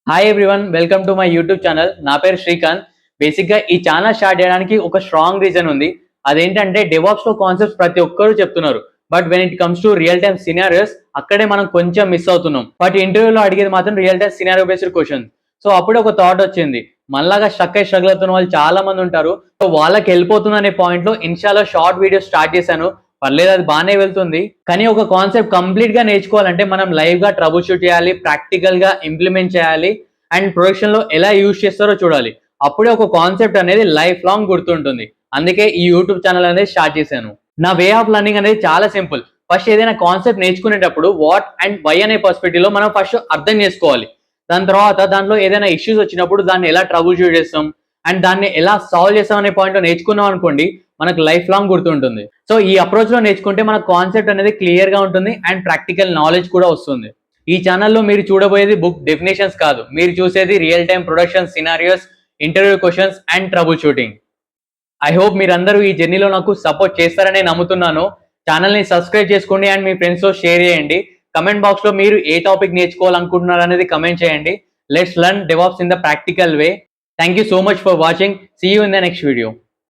Hi everyone, welcome to my YouTube channel. నా పేరు శ్రీకాంత్. బేసిక్గా ఈ ఛానల్ స్టార్ట్ చేయడానికి ఒక స్ట్రాంగ్ రీజన్ ఉంది. అదేంటంటే డెవాప్స్ లో కాన్సెప్ట్స్ ప్రతి ఒక్కరు చెప్తున్నారు, but when it comes to real time scenarios అక్కడే మనం కొంచెం మిస్ అవుతున్నాం. బట్ ఇంటర్వ్యూలో అడిగేది మాత్రం real time scenario based question. So అప్పుడే ఒక థాట్ వచ్చింది, మనలాగా స్ట్రగుల్ అవుతున్న వాళ్ళు చాలా మంది ఉంటారు. సో వాళ్ళకి వెళ్ళిపోతుంది అనే పాయింట్ లో ఇన్స్టాలో షార్ట్ వీడియో స్టార్ట్ చేశాను. పర్లేదు, అది బాగానే వెళ్తుంది. కానీ ఒక కాన్సెప్ట్ కంప్లీట్ గా నేర్చుకోవాలంటే మనం లైవ్ గా ట్రబుల్ షూట్ చేయాలి, ప్రాక్టికల్ గా ఇంప్లిమెంట్ చేయాలి, అండ్ ప్రొడక్షన్ లో ఎలా యూజ్ చేస్తారో చూడాలి. అప్పుడే ఒక కాన్సెప్ట్ అనేది లైఫ్ లాంగ్ గుర్తుంటుంది. అందుకే ఈ యూట్యూబ్ ఛానల్ అనేది స్టార్ట్ చేశాను. నా వే ఆఫ్ లర్నింగ్ అనేది చాలా సింపుల్. ఫస్ట్ ఏదైనా కాన్సెప్ట్ నేర్చుకునేటప్పుడు వాట్ అండ్ వై అనే పర్స్పెక్టివ్ లో మనం ఫస్ట్ అర్థం చేసుకోవాలి. దాని తర్వాత దాంట్లో ఏదైనా ఇష్యూస్ వచ్చినప్పుడు దాన్ని ఎలా ట్రబుల్ షూట్ చేస్తాం అండ్ దాన్ని ఎలా సాల్వ్ చేస్తాం అనే పాయింట్ లో నేర్చుకున్నాం అనుకోండి, మనకు లైఫ్ లాంగ్ గుర్తుంటుంది. సో ఈ అప్రోచ్ లో నేర్చుకుంటే మన కాన్సెప్ట్ అనేది క్లియర్ గా ఉంటుంది అండ్ ప్రాక్టికల్ నాలెడ్జ్ కూడా వస్తుంది. ఈ ఛానల్లో మీరు చూడబోయేది బుక్ డెఫినేషన్స్ కాదు, మీరు చూసేది real time production scenarios, interview questions and trouble shooting. I hope మీరందరూ ఈ జర్నీలో నాకు సపోర్ట్ చేస్తారని నమ్ముతున్నాను. ఛానల్ని సబ్స్క్రైబ్ చేసుకోండి అండ్ మీ ఫ్రెండ్స్తో షేర్ చేయండి. కమెంట్ బాక్స్లో మీరు ఏ టాపిక్ నేర్చుకోవాలనుకుంటున్నారు అనేది కమెంట్ చేయండి. Let's learn DevOps in the practical way. Thank you so much for watching. See you in the next video.